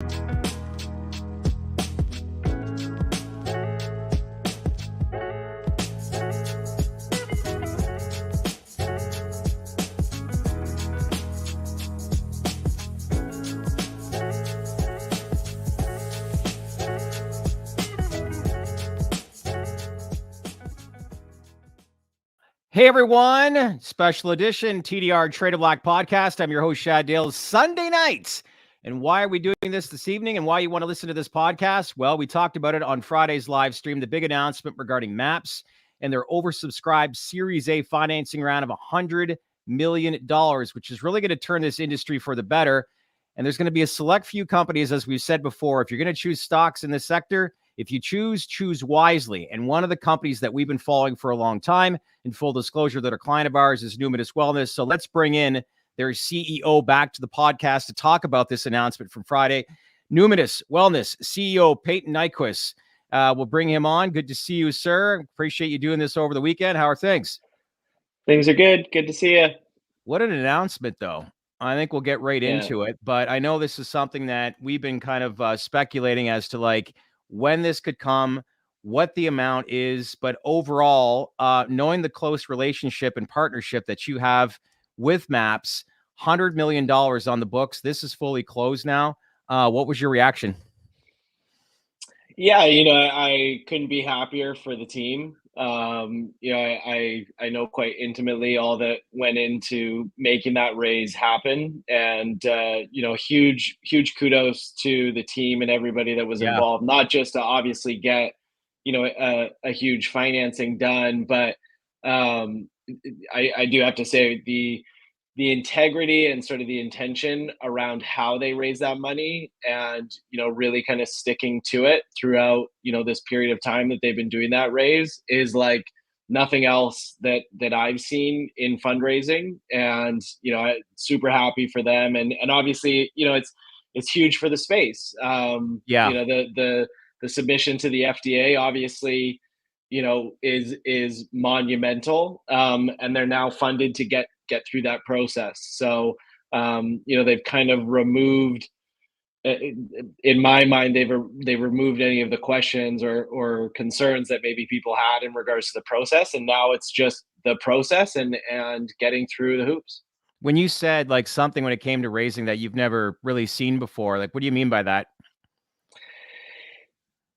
Hey everyone, special edition TDR Trade of Black podcast. I'm your host, Shad Dale. Sunday nights. And why are we doing this evening and why you want to listen to this podcast? Well, we talked about it on Friday's live stream, the big announcement regarding MAPS and their oversubscribed Series A financing round of $100 million, which is really going to turn this industry for the better. And there's going to be a select few companies, as we've said before. If you're going to choose stocks in this sector, if you choose wisely. And one of the companies that we've been following for a long time, in full disclosure, that a client of ours is Numinus Wellness. So let's bring in their CEO back to the podcast to talk about this announcement from Friday. Numinus Wellness CEO Payton Nyquvest. We'll bring him on. Good to see you, sir. Appreciate you doing this over the weekend. How are things? Things are good. Good to see you. What an announcement, though. I think we'll get right into it. But I know this is something that we've been kind of speculating as to like when this could come, what the amount is. But overall, knowing the close relationship and partnership that you have with MAPS, $100 million on the books. This is fully closed now. What was your reaction? Yeah, I couldn't be happier for the team. I know quite intimately all that went into making that raise happen, and huge kudos to the team and everybody that was involved. Not just to obviously get a huge financing done, but I do have to say the integrity and sort of the intention around how they raise that money and, really kind of sticking to it throughout, this period of time that they've been doing that raise is like nothing else that I've seen in fundraising. And, super happy for them. And obviously, it's huge for the space. The submission to the FDA, obviously, is monumental. And they're now funded to get through that process. So, they've kind of removed, in my mind, they've removed any of the questions or concerns that maybe people had in regards to the process. And now it's just the process and getting through the hoops. When you said like something when it came to raising that you've never really seen before, like, what do you mean by that?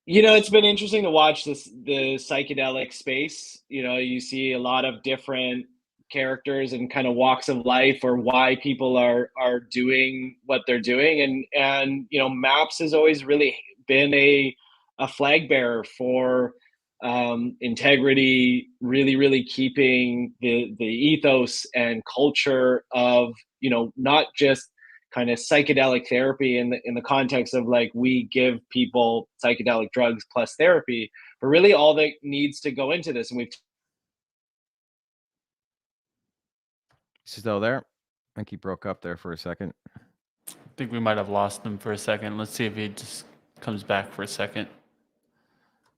It's been interesting to watch the psychedelic space. You see a lot of different characters and kind of walks of life or why people are doing what they're doing. And MAPS has always really been a flag bearer for integrity, really keeping the ethos and culture of, not just kind of psychedelic therapy in the context of like we give people psychedelic drugs plus therapy, but really all that needs to go into this. And we've Still there? I think he broke up there for a second. I think we might have lost him for a second. Let's see if he just comes back for a second.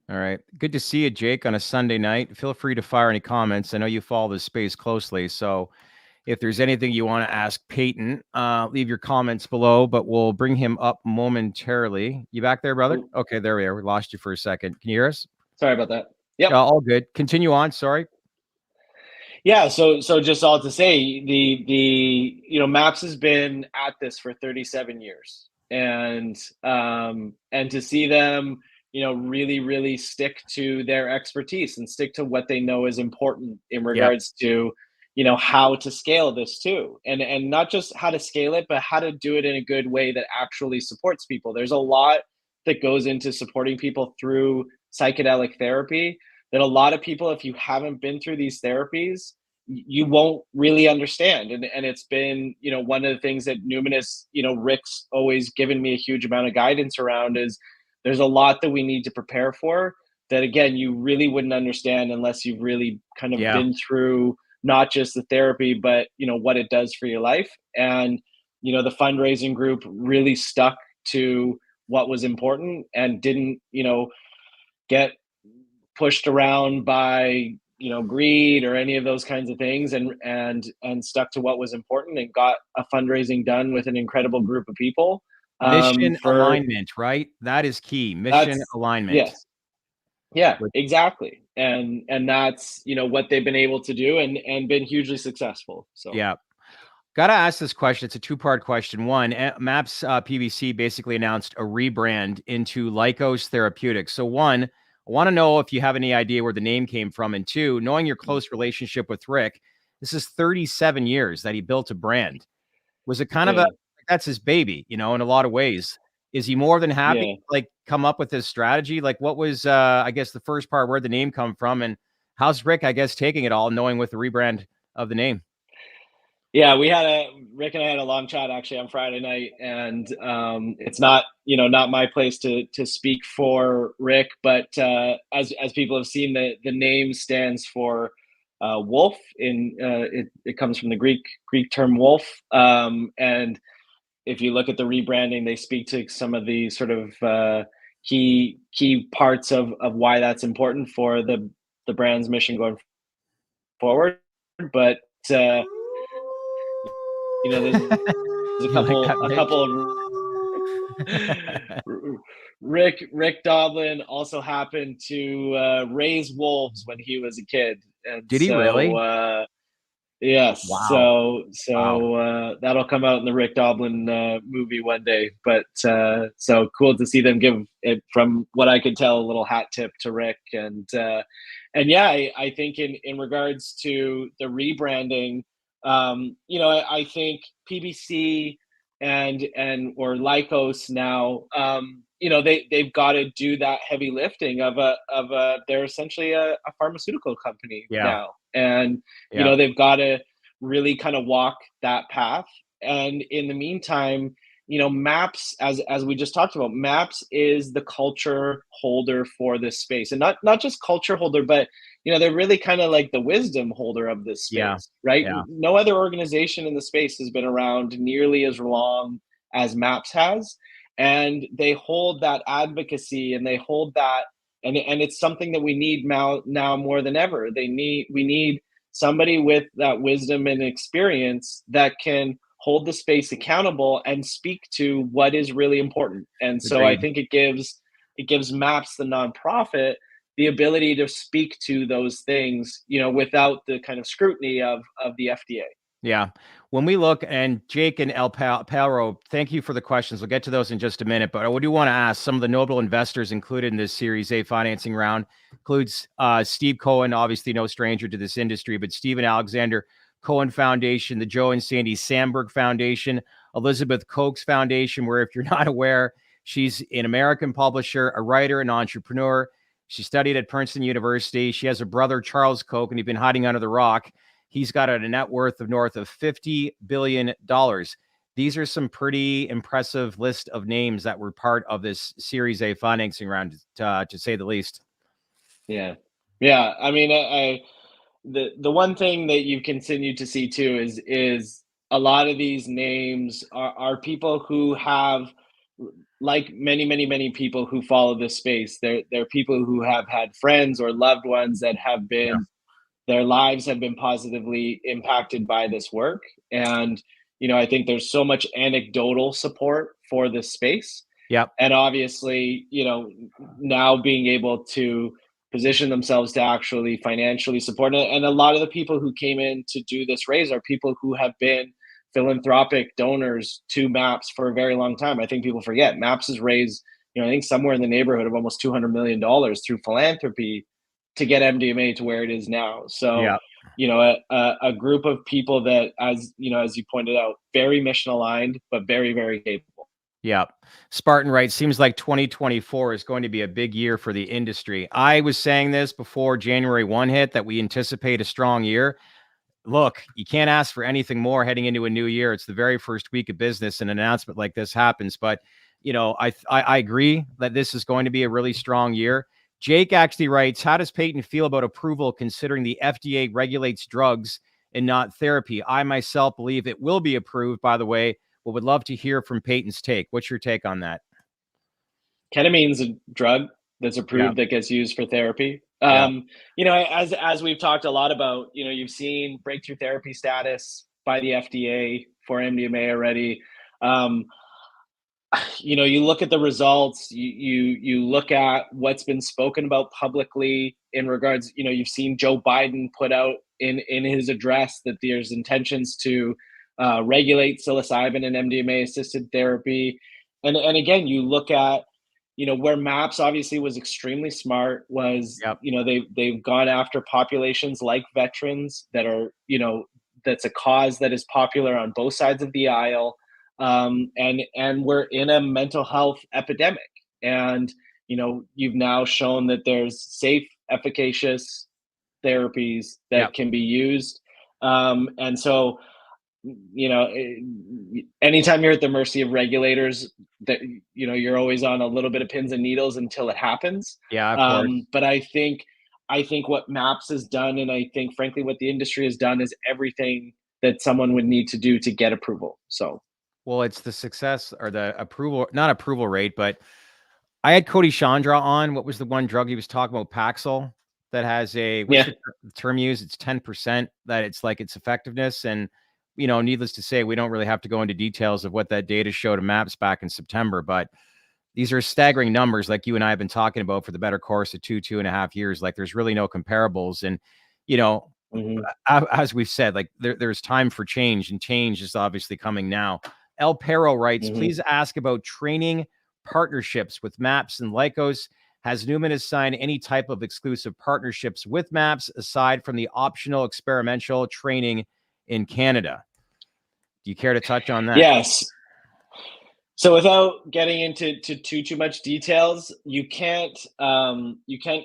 All right. Good to see you, Jake, on a Sunday night. Feel free to fire any comments. I know you follow this space closely. So if there's anything you want to ask Payton, leave your comments below, but we'll bring him up momentarily. You back there, brother? Okay, there we are. We lost you for a second. Can you hear us? Sorry about that. Yeah. All good. Continue on. Sorry. Yeah, so just all to say, the MAPS has been at this for 37 years, and to see them, really stick to their expertise and stick to what they know is important in regards to, how to scale this too, and not just how to scale it, but how to do it in a good way that actually supports people. There's a lot that goes into supporting people through psychedelic therapy that a lot of people, if you haven't been through these therapies, you won't really understand. And it's been, one of the things that Numinus, Rick's always given me a huge amount of guidance around is there's a lot that we need to prepare for that, again, you really wouldn't understand unless you've really kind of been through not just the therapy, but, what it does for your life. And, the fundraising group really stuck to what was important and didn't, get pushed around by greed or any of those kinds of things, and stuck to what was important and got a fundraising done with an incredible group of people. Mission for alignment, right? That is key. Mission that's alignment. yes. Yeah, Which- exactly. And that's, what they've been able to do and been hugely successful. So Yeah. Got to ask this question. It's a two-part question. One, MAPS PBC basically announced a rebrand into Lykos Therapeutics. So one, I want to know if you have any idea where the name came from. And two, knowing your close relationship with Rick, this is 37 years that he built a brand. Was it kind of yeah, that's his baby, in a lot of ways. Is he more than happy yeah. to, like, come up with this strategy? Like, what was, I guess, the first part, where'd the name come from? And how's Rick, I guess, taking it all, knowing with the rebrand of the name? Yeah, Rick and I had a long chat actually on Friday night, and it's not not my place to speak for Rick, but as people have seen, the name stands for wolf. It comes from the Greek term wolf, and if you look at the rebranding, they speak to some of the sort of key parts of why that's important for the brand's mission going forward, but. There's a You like couple that, a Rick? couple of Rick Doblin also happened to raise wolves when he was a kid, and Did he so really? yes, Wow. Wow. that'll come out in the Rick Doblin movie one day. But so cool to see them give it, from what I could tell, a little hat tip to Rick, and yeah, I think in regards to the rebranding, I think PBC and or Lykos now, they've got to do that heavy lifting of they're essentially a pharmaceutical company Yeah. now, and Yeah. they've got to really kind of walk that path. And in the meantime, Maps, as we just talked about, Maps is the culture holder for this space, and not just culture holder, but they're really kind of like the wisdom holder of this Yeah. space, right? Yeah. No other organization in the space has been around nearly as long as Maps has, and they hold that advocacy, and they hold that, and it's something that we need now more than ever. We need somebody with that wisdom and experience that can hold the space accountable and speak to what is really important. And so I Agreed. think it gives Maps, the nonprofit, the ability to speak to those things, without the kind of scrutiny of the FDA. Yeah. When we look, and Jake and Palro, thank you for the questions. We'll get to those in just a minute, but I do want to ask some of the notable investors included in this Series A financing round includes Steve Cohen, obviously no stranger to this industry, but Stephen Alexander Cohen Foundation, the Joe and Sandy Sandberg Foundation, Elizabeth Koch's Foundation, where, if you're not aware, she's an American publisher, a writer, an entrepreneur. She studied at Princeton University. She has a brother, Charles Koch, and he's been hiding under the rock. He's got a net worth of north of $50 billion. These are some pretty impressive list of names that were part of this Series A financing round, to say the least. Yeah. Yeah. I mean, the one thing that you continue to see too is a lot of these names are people who have, like many people who follow this space, they're people who have had friends or loved ones that have Yeah. been, their lives have been positively impacted by this work. And I think there's so much anecdotal support for this space, Yep. and obviously now being able to position themselves to actually financially support it. And a lot of the people who came in to do this raise are people who have been philanthropic donors to Maps for a very long time. I think people forget Maps has raised, I think somewhere in the neighborhood of almost $200 million through philanthropy to get MDMA to where it is now. So, Yeah. a group of people that, as you pointed out, very mission aligned, but very, very capable. Yeah. Spartan writes, seems like 2024 is going to be a big year for the industry. I was saying this before January 1 hit, that we anticipate a strong year. Look, you can't ask for anything more heading into a new year. It's the very first week of business, and an announcement like this happens. But, I agree that this is going to be a really strong year. Jake actually writes, how does Payton feel about approval, considering the FDA regulates drugs and not therapy? I myself believe it will be approved, by the way, but would love to hear from Payton's take. What's your take on that? Ketamine's a drug that's Yeah. approved that gets used for therapy. Yeah. As we've talked a lot about, you've seen breakthrough therapy status by the FDA for MDMA already. you look at the results, you look at what's been spoken about publicly in regards, you've seen Joe Biden put out in his address that there's intentions to regulate psilocybin and MDMA assisted therapy. And again, you look at, where MAPS obviously was extremely smart was, Yep. they've gone after populations like veterans that are, that's a cause that is popular on both sides of the aisle. And we're in a mental health epidemic, and you've now shown that there's safe, efficacious therapies that Yep. can be used, and so anytime you're at the mercy of regulators, that you're always on a little bit of pins and needles until it happens. Yeah, of course. But I think what MAPS has done, and I think frankly what the industry has done, is everything that someone would need to do to get approval. So Well, it's the success or the approval, not approval rate, but I had Cody Chandra on. What was the one drug he was talking about? Paxil, that has a, what's yeah, the term used? It's 10% that it's like its effectiveness. And, needless to say, we don't really have to go into details of what that data showed of MAPS back in September, but these are staggering numbers like you and I have been talking about for the better course of 2.5 years. Like there's really no comparables. And, mhm. as we've said, like there's time for change, and change is obviously coming now. El Perro writes, Mhm. please ask about training partnerships with MAPS and Lykos. Has Numinus signed any type of exclusive partnerships with MAPS aside from the optional experimental training in Canada? Do you care to touch on that? Yes. So without getting into too much details, you can't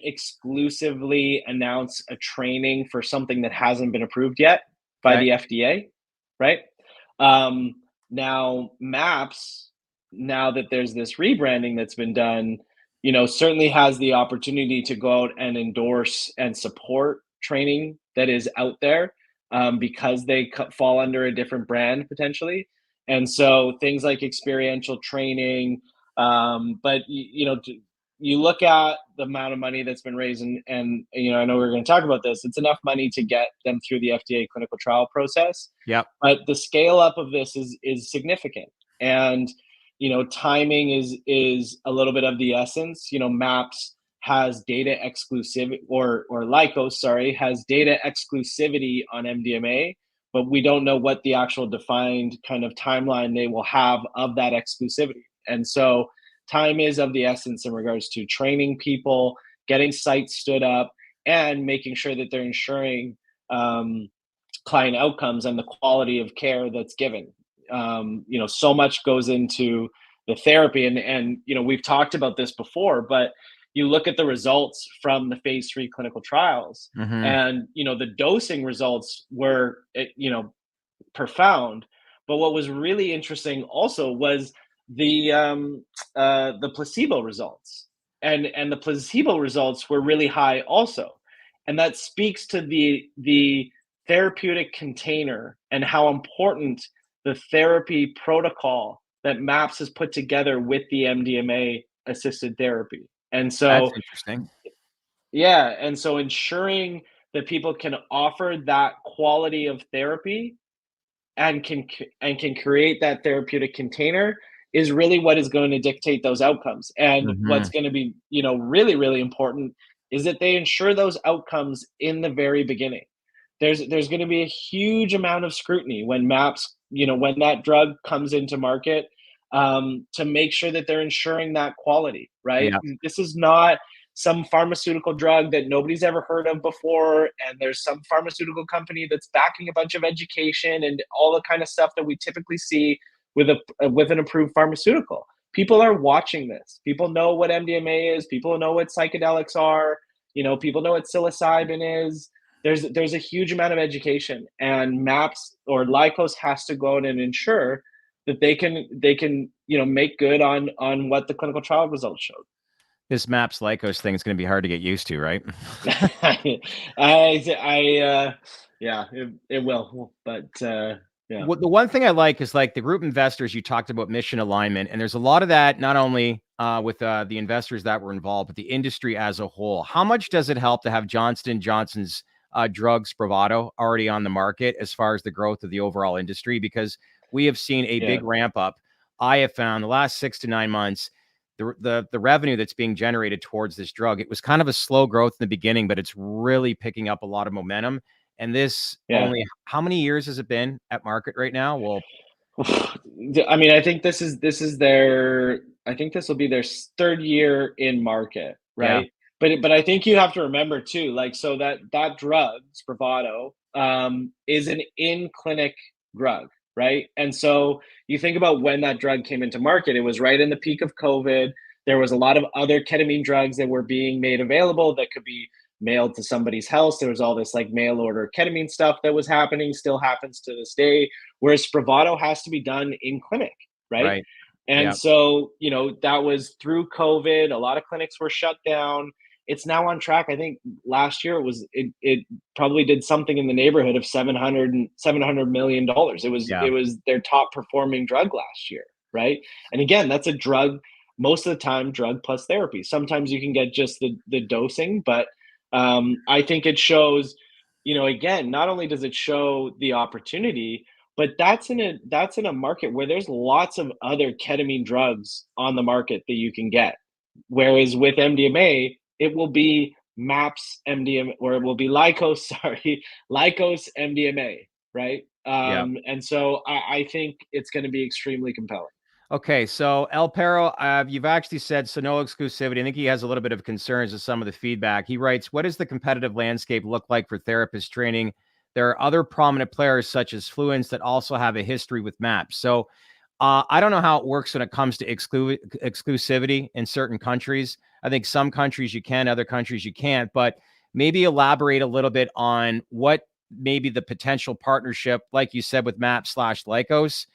exclusively announce a training for something that hasn't been approved yet by Okay. the FDA, right? Now MAPS, now that there's this rebranding that's been done, certainly has the opportunity to go out and endorse and support training that is out there, because they fall under a different brand potentially. And so things like experiential training, but you look at the amount of money that's been raised, and I know we're going to talk about this. It's enough money to get them through the FDA clinical trial process, Yep. but the scale up of this is significant, and timing is a little bit of the essence. MAPS has data exclusivity, or Lykos, sorry, has data exclusivity on MDMA, but we don't know what the actual defined kind of timeline they will have of that exclusivity. And so time is of the essence in regards to training people, getting sites stood up, and making sure that they're ensuring client outcomes and the quality of care that's given. So much goes into the therapy, and we've talked about this before, but you look at the results from the phase 3 clinical trials, Mm-hmm. and the dosing results were profound, but what was really interesting also was the placebo results, and the placebo results were really high also, and that speaks to the therapeutic container and how important the therapy protocol that MAPS has put together with the MDMA assisted therapy. And That's so interesting. yeah, and so ensuring that people can offer that quality of therapy and can create that therapeutic container is really what is going to dictate those outcomes. And what's Mm-hmm. going to be, really, really important is that they ensure those outcomes in the very beginning. There's going to be a huge amount of scrutiny when MAPS, when that drug comes into market, to make sure that they're ensuring that quality, right? Yeah. This is not some pharmaceutical drug that nobody's ever heard of before, and there's some pharmaceutical company that's backing a bunch of education and all the kind of stuff that we typically see with an approved pharmaceutical. People are watching this. People know what MDMA is. People know what psychedelics are. People know what psilocybin is. There's a huge amount of education, and MAPS or Lykos has to go out and ensure that they can make good on what the clinical trial results showed. This MAPS Lykos thing is going to be hard to get used to, right? Yeah, it will, but yeah. Well, the one thing I like is like the group investors, you talked about mission alignment, and there's a lot of that, not only with the investors that were involved, but the industry as a whole. How much does it help to have Johnson & Johnson's drug Spravato already on the market as far as the growth of the overall industry? Because we have seen a Yeah. big ramp up I have found the last 6 to 9 months, the revenue that's being generated towards this drug, it was kind of a slow growth in the beginning, but it's really picking up a lot of momentum. And this only, how many years has it been at market right now? Well, I mean, I think this is their, I think this will be their third year in market, right? But I think you have to remember too, like, so that drug, Spravato, is an in-clinic drug, right? And so you think about when that drug came into market, it was right in the peak of COVID. There was a lot of other ketamine drugs that were being made available that could be mailed to somebody's house. There was all this like mail order ketamine stuff that was happening, still happens to this day, whereas Spravato has to be done in clinic, right? And so, you know, that was through COVID. A lot of clinics were shut down. It's now on track. I think last year it probably did something in the neighborhood of $700 million. It was their top performing drug last year, right? And again, that's a drug, most of the time drug plus therapy. Sometimes you can get just the dosing, but I think it shows, you know, again, not only does it show the opportunity, but that's in a market where there's lots of other ketamine drugs on the market that you can get. Whereas with MDMA, it will be MAPS MDMA, or it will be Lykos MDMA, right? And so I think it's going to be extremely compelling. Okay, so El Perro, you've actually said so no exclusivity. I think he has a little bit of concerns with some of the feedback. He writes, what does the competitive landscape look like for therapist training? There are other prominent players such as Fluence that also have a history with MAPS. So I don't know how it works when it comes to exclusivity in certain countries. I think some countries you can, other countries you can't, but maybe elaborate a little bit on what maybe the potential partnership, like you said, with MAPS/Lykos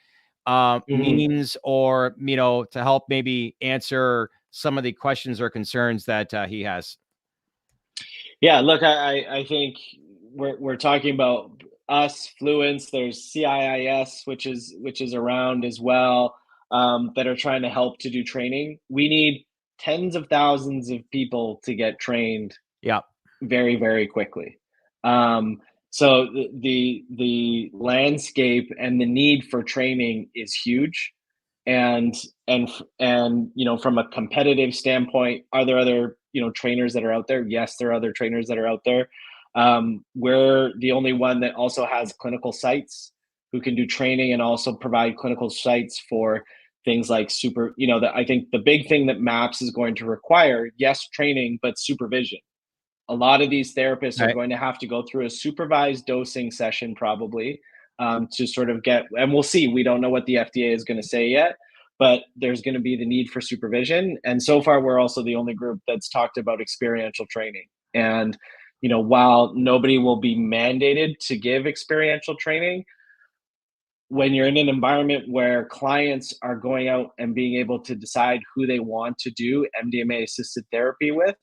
means, or, you know, to help maybe answer some of the questions or concerns that he has. Yeah, look, I think we're talking about us, Fluence. There's CIIS, which is around as well, that are trying to help to do training. We need tens of thousands of people to get trained. Very, very quickly. So the landscape and the need for training is huge, and you know, from a competitive standpoint, are there other, you know, trainers that are out there? Yes, there are other trainers that are out there. We're the only one that also has clinical sites who can do training and also provide clinical sites for things like you know, I think the big thing that MAPS is going to require, yes, training, but supervision. A lot of these therapists are going to have to go through a supervised dosing session probably, to sort of get, and we'll see, we don't know what the FDA is going to say yet, but there's going to be the need for supervision. And so far, we're also the only group that's talked about experiential training. And, you know, while nobody will be mandated to give experiential training, when you're in an environment where clients are going out and being able to decide who they want to do MDMA assisted therapy with,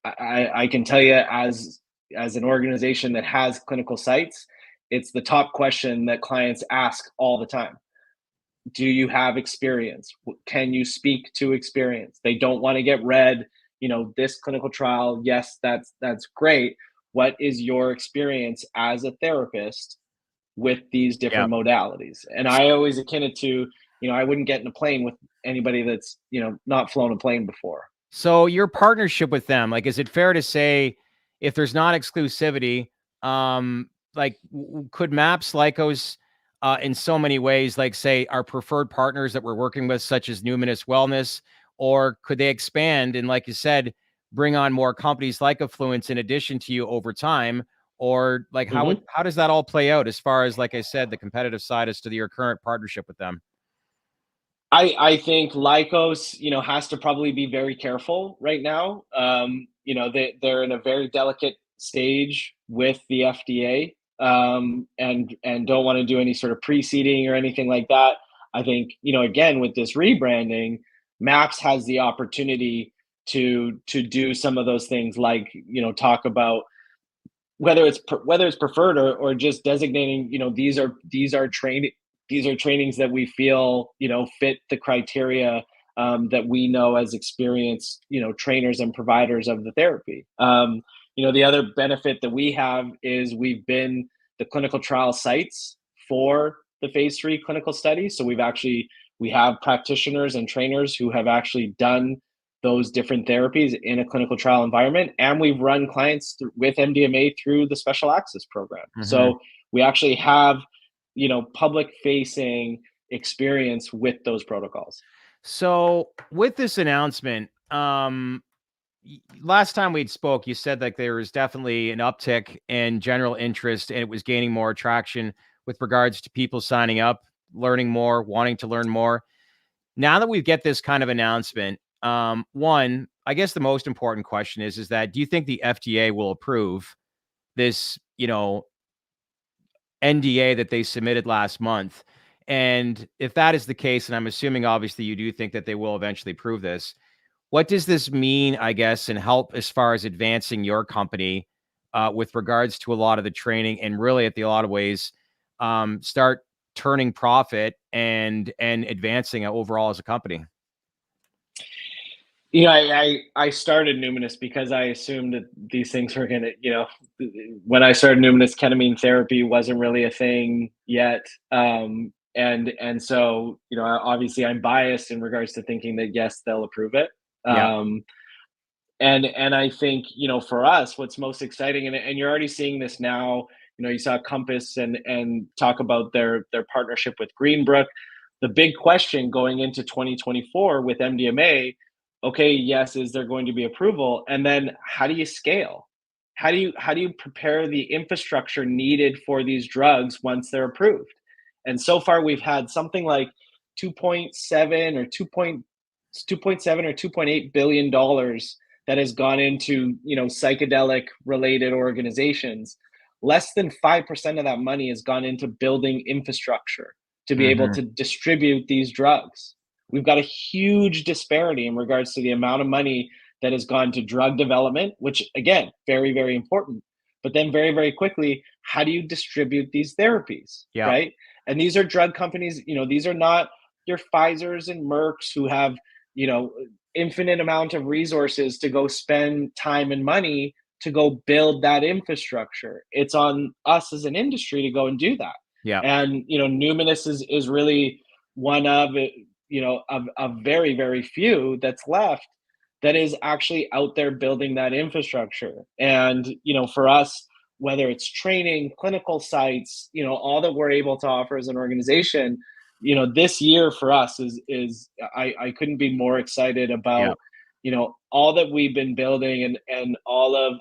I can tell you, as an organization that has clinical sites, it's the top question that clients ask all the time. Do you have experience? Can you speak to experience? They don't want to get read, you know, this clinical trial. Yes, that's great. What is your experience as a therapist with these different modalities? And I always akin it to, you know, I wouldn't get in a plane with anybody that's, you know, not flown a plane before. So your partnership with them, like, is it fair to say if there's not exclusivity, like could MAPS, Lykos, in so many ways, like say our preferred partners that we're working with, such as Numinus Wellness, or could they expand and, like you said, bring on more companies like Affluence in addition to you over time? Or like how does that all play out as far as, like I said, the competitive side as to your current partnership with them? I think Lykos, you know, has to probably be very careful right now. You know, they're in a very delicate stage with the FDA, and don't want to do any sort of preceding or anything like that. I think, you know, again, with this rebranding, MAPS has the opportunity to do some of those things, like, you know, talk about whether it's preferred, or just designating, you know, these are trainings that we feel, you know, fit the criteria, that we know as experienced, you know, trainers and providers of the therapy. You know, the other benefit that we have is we've been the clinical trial sites for the phase 3 clinical study. So we've We have practitioners and trainers who have actually done those different therapies in a clinical trial environment, and we've run clients with MDMA through the special access program. So we actually have, public facing experience with those protocols. So with this announcement, last time we'd spoke, you said like there was definitely an uptick in general interest and it was gaining more traction with regards to people signing up, learning more, wanting to learn more. Now that we get this kind of announcement, one, I guess the most important question is that do you think the FDA will approve this, NDA that they submitted last month? And if that is the case, and I'm assuming obviously you do think that they will eventually prove this, what does this mean, I guess, and help as far as advancing your company with regards to a lot of the training and really at a lot of ways start turning profit and advancing overall as a company? I started Numinus because I assumed that these things were going to, when I started Numinus, ketamine therapy wasn't really a thing yet. And so, obviously I'm biased in regards to thinking that, yes, they'll approve it. Yeah. And I think, for us, what's most exciting, and you're already seeing this now, you saw Compass and talk about their partnership with Greenbrook. The big question going into 2024 with MDMA, okay, yes, is there going to be approval? And then how do you scale? How do you prepare the infrastructure needed for these drugs once they're approved? And so far we've had something like 2.7 or 2.8 billion dollars that has gone into, psychedelic related organizations. Less than 5% of that money has gone into building infrastructure to be able to distribute these drugs. We've got a huge disparity in regards to the amount of money that has gone to drug development, which again, very, very important. But then very, very quickly, how do you distribute these therapies? Yeah. Right. And these are drug companies, these are not your Pfizers and Mercks who have, infinite amount of resources to go spend time and money to go build that infrastructure. It's on us as an industry to go and do that. Yeah. And, Numinus is really one of, of very, very few that's left that is actually out there building that infrastructure. And, for us, whether it's training, clinical sites, all that we're able to offer as an organization, this year for us is I couldn't be more excited about, all that we've been building and all of,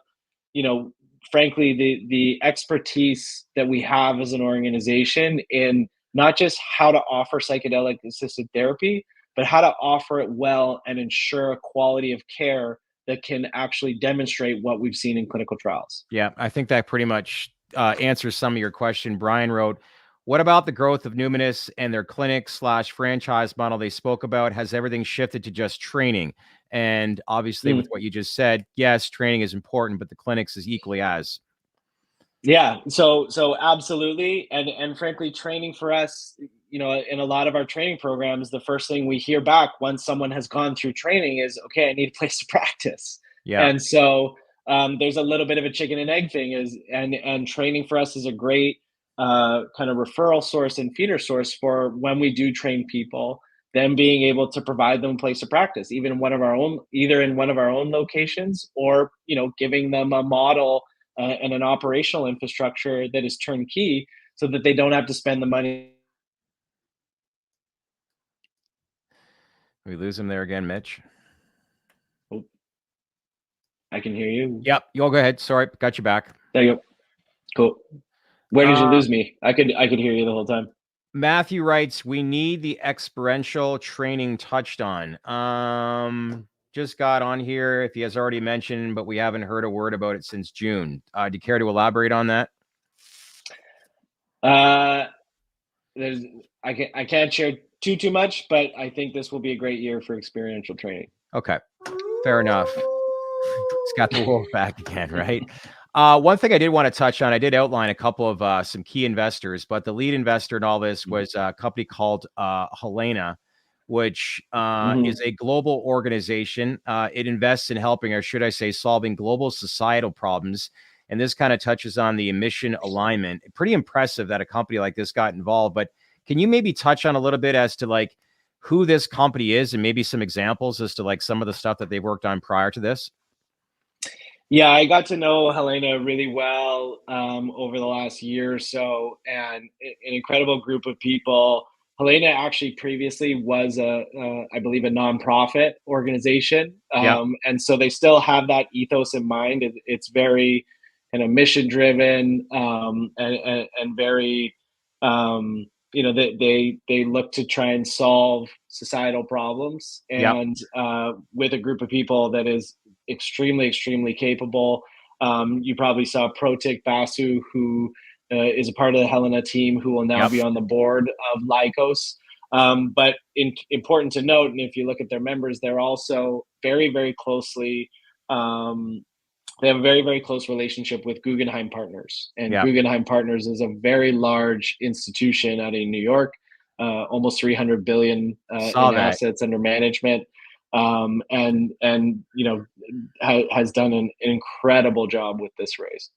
frankly, the expertise that we have as an organization in not just how to offer psychedelic assisted therapy, but how to offer it well and ensure a quality of care that can actually demonstrate what we've seen in clinical trials. Yeah, I think that pretty much answers some of your question. Brian wrote, what about the growth of Numinus and their clinic/franchise model they spoke about? Has everything shifted to just training? And obviously with what you just said, yes, training is important, but the clinics is equally as. Yeah, so absolutely. And frankly, training for us, in a lot of our training programs, the first thing we hear back once someone has gone through training is, okay, I need a place to practice. Yeah. And so there's a little bit of a chicken and egg thing and training for us is a great kind of referral source and feeder source for when we do train people, them being able to provide them a place to practice, even in one of our own, either in one of our own locations or, giving them a model and an operational infrastructure that is turnkey so that they don't have to spend the money. We lose him there again, Mitch. Oh, I can hear you. Yep. You'll go ahead. Sorry. Got you back. There you go. Cool. Where did you lose me? I could hear you the whole time. Matthew writes, we need the experiential training touched on. Just got on here if he has already mentioned, but we haven't heard a word about it since June. Do you care to elaborate on that? I can't share too much, but I think this will be a great year for experiential training. Okay, fair enough. It's got the wolf back again, right? One thing I did want to touch on, I did outline a couple of some key investors, but the lead investor in all this was a company called Helena, which is a global organization. It invests in helping, or should I say, solving global societal problems. And this kind of touches on the emission alignment. Pretty impressive that a company like this got involved. But can you maybe touch on a little bit as to like who this company is and maybe some examples as to like some of the stuff that they've worked on prior to this? Yeah, I got to know Helena really well over the last year or so, and an incredible group of people. Helena actually previously was I believe, a nonprofit organization, Yeah. and so they still have that ethos in mind. It's very kind of mission driven, and very, they look to try and solve societal problems, Yep. and with a group of people that is extremely capable. You probably saw Protik Basu, who is a part of the Helena team, who will now Yep. be on the board of Lykos. But important to note, and if you look at their members, they're also very closely. They have a very close relationship with Guggenheim Partners, and Yep. Guggenheim Partners is a very large institution out in New York, almost 300 billion Saw in that. assets under management, and has done an incredible job with this raise.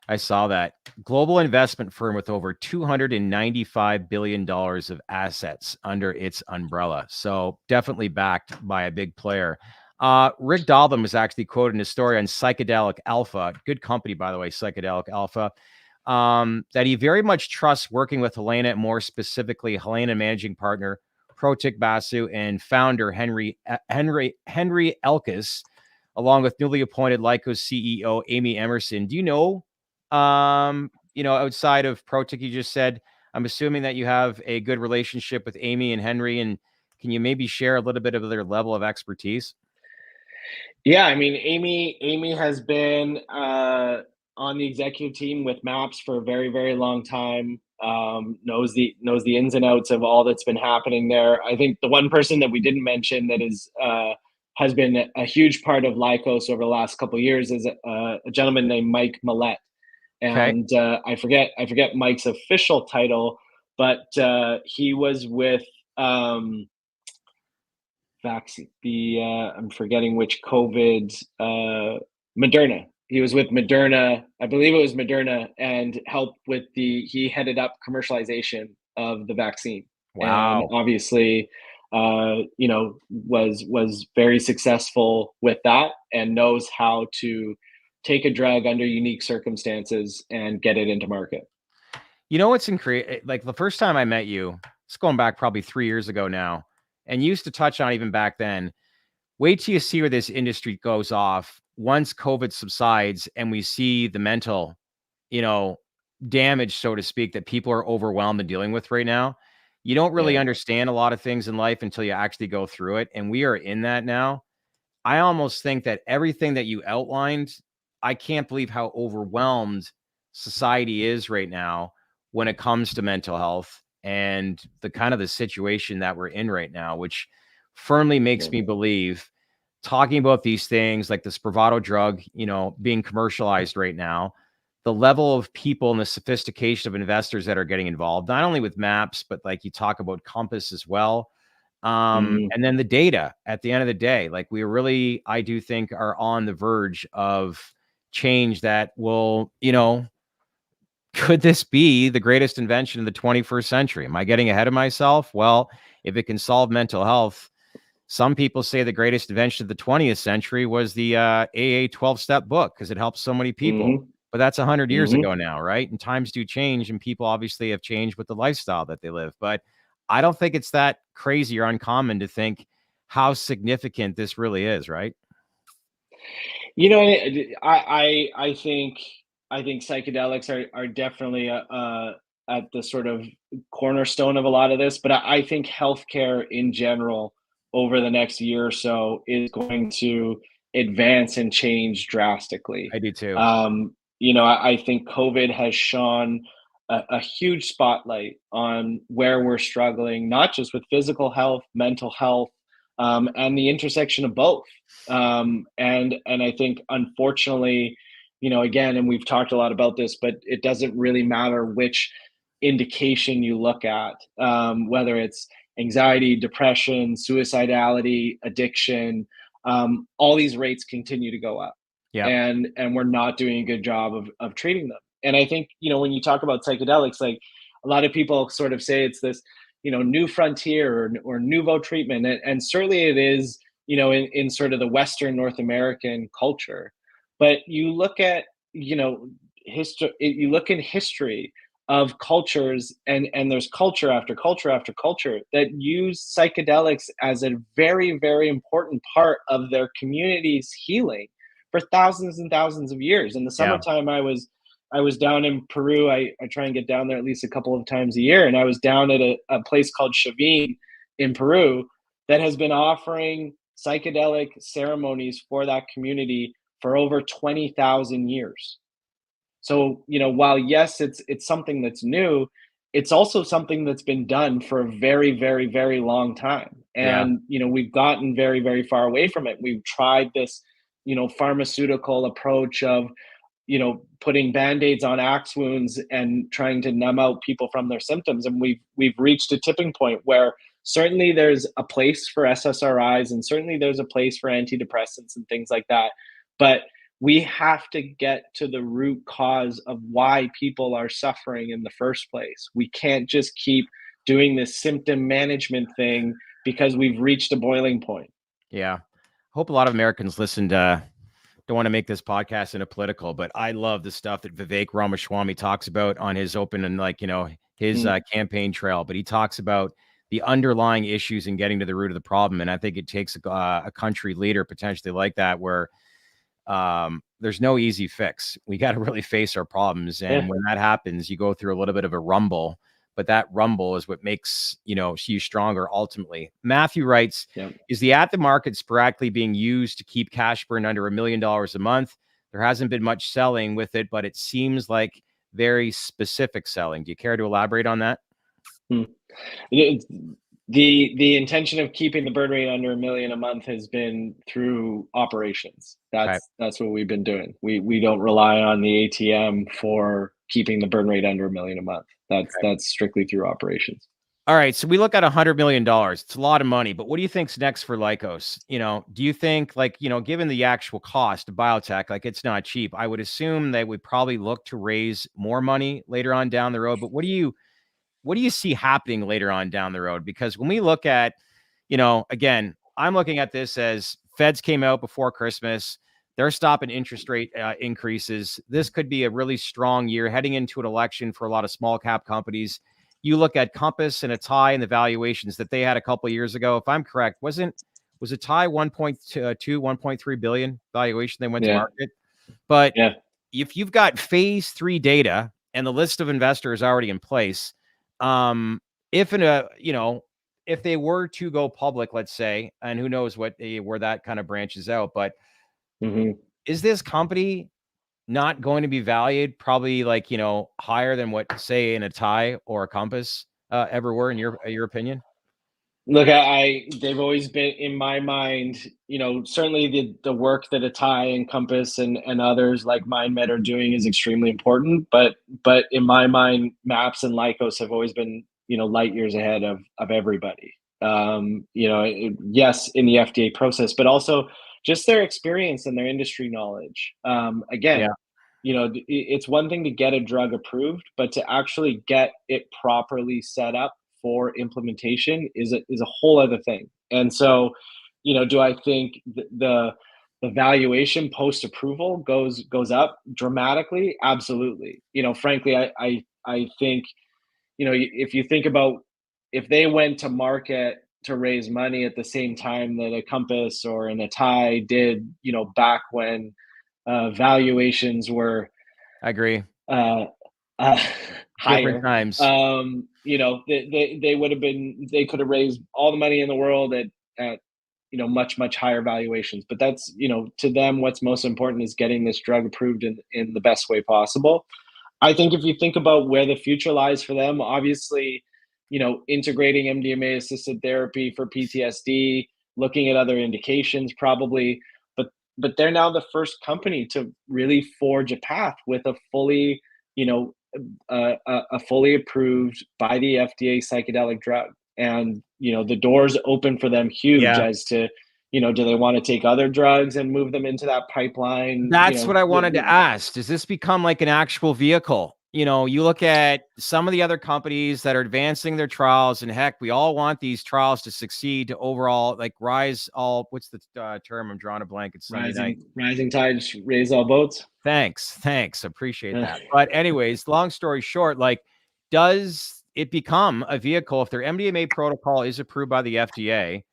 I saw that. Global investment firm with over $295 billion of assets under its umbrella. So definitely backed by a big player. Rick Doblin was actually quoted in a story on Psychedelic Alpha, good company, by the way, Psychedelic Alpha, that he very much trusts working with Helena, more specifically Helena managing partner Protik Basu and founder Henry Elkis, along with newly appointed Lykos CEO Amy Emerson. Do you know, outside of Protik, you just said, I'm assuming that you have a good relationship with Amy and Henry, and can you maybe share a little bit of their level of expertise? Yeah, I mean, Amy has been on the executive team with MAPS for a very long time. Knows the ins and outs of all that's been happening there. I think the one person that we didn't mention that has been a huge part of Lykos over the last couple of years is a gentleman named Mike Millett. Okay. And I forget Mike's official title, but he was with I'm forgetting which COVID, Moderna. He was with Moderna, I believe it was Moderna, and helped with he headed up commercialization of the vaccine. And Wow. obviously, was very successful with that, and knows how to take a drug under unique circumstances and get it into market. You know what's like the first time I met you, it's going back probably 3 years ago now, and you used to touch on even back then, wait till you see where this industry goes off once COVID subsides and we see the mental, damage, so to speak, that people are overwhelmed and dealing with right now. You don't really Yeah. understand a lot of things in life until you actually go through it. And we are in that now. I almost think that everything that you outlined, I can't believe how overwhelmed society is right now when it comes to mental health and the kind of the situation that we're in right now, which firmly makes Yeah. me believe talking about these things like the Spravato drug, being commercialized right now, the level of people and the sophistication of investors that are getting involved, not only with MAPS, but like you talk about Compass as well. Mhm. And then the data at the end of the day, like we really, I do think, are on the verge of change that will, could this be the greatest invention of the 21st century? Am I getting ahead of myself? Well, if it can solve mental health, some people say the greatest invention of the 20th century was the AA 12-step book because it helps so many people. Mhm. But that's 100 years Mhm. ago now, right? And times do change, and people obviously have changed with the lifestyle that they live. But I don't think it's that crazy or uncommon to think how significant this really is, right? I think psychedelics are definitely at the sort of cornerstone of a lot of this, but I think healthcare in general over the next year or so is going to advance and change drastically. I do too. I think COVID has shone a huge spotlight on where we're struggling, not just with physical health, mental health, and the intersection of both. And I think, unfortunately, again, and we've talked a lot about this, but it doesn't really matter which indication you look at, whether it's anxiety, depression, suicidality, addiction. All these rates continue to go up, Yeah. and we're not doing a good job of treating them. And I think, when you talk about psychedelics, like, a lot of people sort of say it's this new frontier or nouveau treatment. And certainly it is, in sort of the Western North American culture. But you look at, history, you look in history of cultures, and there's culture after culture after culture that use psychedelics as a very, very important part of their community's healing for thousands and thousands of years. In the summertime, I was down in Peru. I try and get down there at least a couple of times a year. And I was down at a place called Chavin in Peru that has been offering psychedelic ceremonies for that community for over 20,000 years. So, while yes, it's something that's new, it's also something that's been done for a very, very, very long time. And, we've gotten very, very far away from it. We've tried this, pharmaceutical approach of, putting Band-Aids on axe wounds and trying to numb out people from their symptoms. And we've reached a tipping point where certainly there's a place for SSRIs and certainly there's a place for antidepressants and things like that. But we have to get to the root cause of why people are suffering in the first place. We can't just keep doing this symptom management thing because we've reached a boiling point. Yeah. I hope a lot of Americans listened. Don't want to make this podcast into political, but I love the stuff that Vivek Ramaswamy talks about on his open and his campaign trail. But he talks about the underlying issues and getting to the root of the problem. And I think it takes a country leader potentially like that, where there's no easy fix. We got to really face our problems. And when that happens, you go through a little bit of a rumble, but that rumble is what makes, you stronger ultimately. Matthew writes, is the at the market sporadically being used to keep cash burn under $1 million a month? There hasn't been much selling with it, but it seems like very specific selling. Do you care to elaborate on that? The intention of keeping the burn rate under $1 million a month has been through operations. That's what we've been doing. We don't rely on the ATM for keeping the burn rate under $1 million a month. That's strictly through operations. All right. So we look at $100 million. It's a lot of money, but what do you think's next for Lykos? Do you think given the actual cost of biotech, it's not cheap. I would assume they would probably look to raise more money later on down the road, but what do you see happening later on down the road? Because when we look at, again, I'm looking at this as Feds came out before Christmas. They're stopping interest rate increases. This could be a really strong year heading into an election for a lot of small cap companies. You look at Compass and Atai and the valuations that they had a couple of years ago. If I'm correct, was Atai 1.2, 1.3 billion valuation they went to market? But if you've got phase 3 data and the list of investors already in place, if they were to go public, let's say, and who knows where that kind of branches out, but is this company not going to be valued probably higher than what, say, an Atai or a Compass ever were in your opinion? Look, they've always been in my mind, certainly the work that Atai and Compass and others like MindMed are doing is extremely important. But in my mind, MAPS and Lykos have always been, light years ahead of everybody. Yes, in the FDA process, but also just their experience and their industry knowledge. It's one thing to get a drug approved, but to actually get it properly set up for implementation is a whole other thing. And so, do I think the valuation post approval goes up dramatically? Absolutely. Frankly, I think, if you think about if they went to market to raise money at the same time that a Compass or an Atai did, back when valuations were, I agree, higher times. They would have been, they could have raised all the money in the world at much, much higher valuations. But that's, to them, what's most important is getting this drug approved in the best way possible. I think if you think about where the future lies for them, obviously, integrating MDMA assisted therapy for PTSD, looking at other indications probably, but they're now the first company to really forge a path with a fully, a fully approved by the FDA psychedelic drug. And, the doors open for them huge as to, do they want to take other drugs and move them into that pipeline? That's what I wanted to ask. Does this become like an actual vehicle? you know, you look at some of the other companies that are advancing their trials, and heck, we all want these trials to succeed to overall like rise all. What's the term? I'm drawing a blank. It's Sunday night. Rising tides raise all boats. Thanks. Appreciate that. But anyways, long story short, like, does it become a vehicle if their MDMA protocol is approved by the FDA?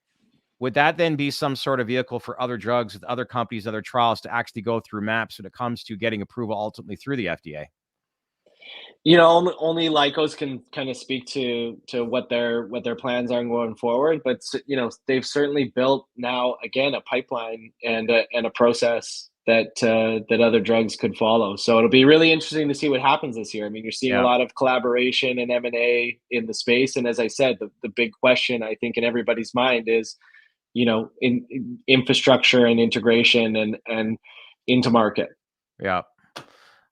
Would that then be some sort of vehicle for other drugs with other companies, other trials to actually go through MAPS when it comes to getting approval ultimately through the FDA? You know, only Lykos can kind of speak to what their plans are going forward. But you know, they've certainly built now again a pipeline and a process that that other drugs could follow. So it'll be really interesting to see what happens this year. I mean, you're seeing a lot of collaboration and M&A in the space, and as I said, the big question I think in everybody's mind is, you know, in infrastructure and integration and into market. Yeah.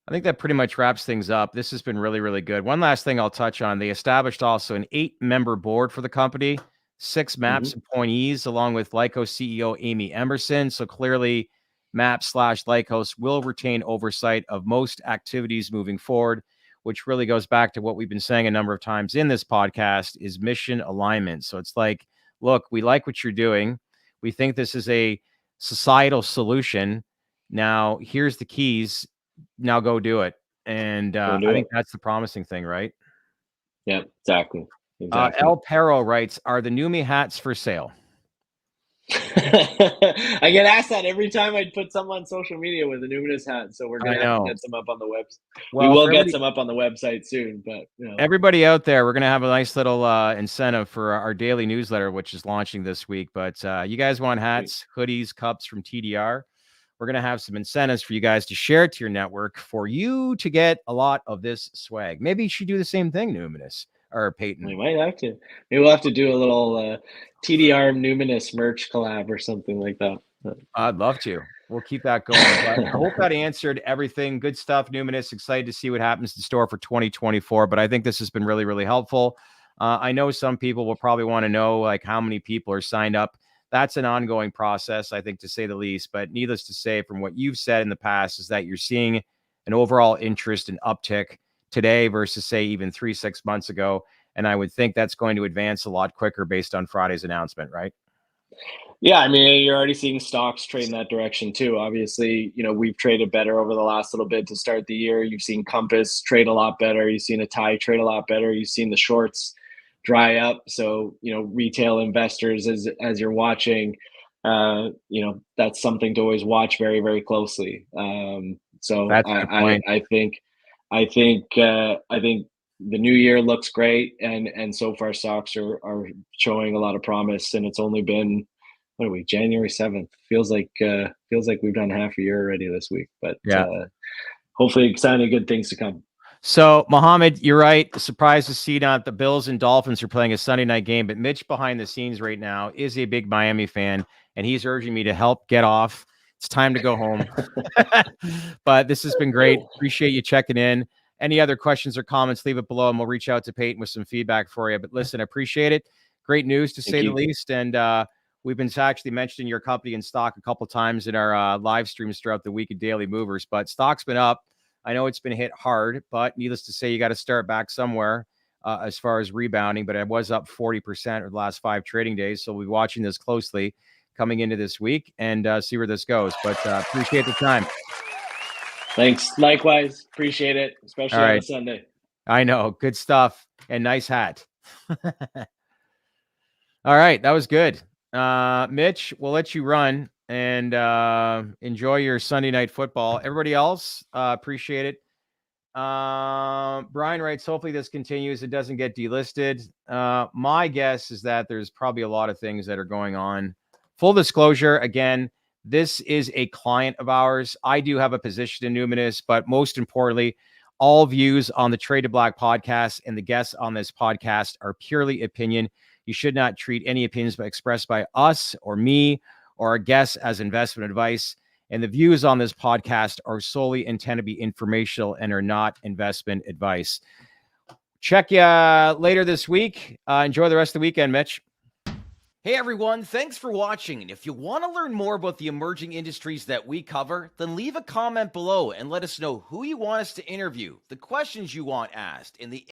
I think that pretty much wraps things up. This has been really, really good. One last thing I'll touch on. They established also an 8-member board for the company, 6 MAPS appointees, along with Lykos CEO Amy Emerson. So clearly, MAPS/Lykos will retain oversight of most activities moving forward, which really goes back to what we've been saying a number of times in this podcast is mission alignment. So it's like, look, we like what you're doing. We think this is a societal solution. Now, here's the keys. Now go do it. And I think that's the promising thing, right? Yeah, exactly. El Perro writes, are the Numi hats for sale? I get asked that every time I put some on social media with a Numinus hat. So we're going to have to get some up on the website. Well, we will get some up on the website soon. But you know. Everybody out there, we're going to have a nice little incentive for our daily newsletter, which is launching this week. But you guys want hats, hoodies, cups from TDR? We're going to have some incentives for you guys to share it to your network for you to get a lot of this swag. Maybe you should do the same thing, Numinus or Payton. We might have to. Maybe we'll have to do a little TDR Numinus merch collab or something like that. I'd love to. We'll keep that going. But I hope that answered everything. Good stuff, Numinus. Excited to see what happens in store for 2024. But I think this has been really, really helpful. I know some people will probably want to know like how many people are signed up. That's an ongoing process, I think, to say the least. But needless to say, from what you've said in the past, is that you're seeing an overall interest and uptick today versus, say, even 3-6 months ago. And I would think that's going to advance a lot quicker based on Friday's announcement, right? Yeah, I mean, you're already seeing stocks trade in that direction too. Obviously, you know, we've traded better over the last little bit to start the year. You've seen Compass trade a lot better. You've seen Atai trade a lot better. You've seen the shorts dry up. So, you know, retail investors, as you're watching, you know, that's something to always watch very, very closely. So I think the new year looks great, and so far stocks are showing a lot of promise. And it's only been, what are we, January 7th? Feels like we've done half a year already this week. But hopefully, exciting good things to come. So, Mohammed, you're right. Surprised to see not the Bills and Dolphins are playing a Sunday night game, but Mitch behind the scenes right now is a big Miami fan, and he's urging me to help get off. It's time to go home. But this has been great. Appreciate you checking in. Any other questions or comments, leave it below, and we'll reach out to Payton with some feedback for you. But listen, I appreciate it. Great news, to say the least. And we've been actually mentioning your company in stock a couple times in our live streams throughout the week of Daily Movers. But stock's been up. I know it's been hit hard, but needless to say, you got to start back somewhere as far as rebounding. But it was up 40% over the last 5 trading days. So we'll be watching this closely coming into this week and see where this goes. But appreciate the time. Thanks. Likewise. Appreciate it, especially on a Sunday. I know. Good stuff. And nice hat. All right. That was good. Mitch, we'll let you run and enjoy your Sunday night football. Everybody else, appreciate it. Brian writes, hopefully this continues. It doesn't get delisted. My guess is that there's probably a lot of things that are going on. Full disclosure, again, this is a client of ours. I do have a position in Numinus, but most importantly, all views on the Trade to Black podcast and the guests on this podcast are purely opinion. You should not treat any opinions expressed by us or me or our guests as investment advice. And the views on this podcast are solely intended to be informational and are not investment advice. Check you later this week. Enjoy the rest of the weekend, Mitch. Hey everyone, thanks for watching. And if you want to learn more about the emerging industries that we cover, then leave a comment below and let us know who you want us to interview, the questions you want asked, and the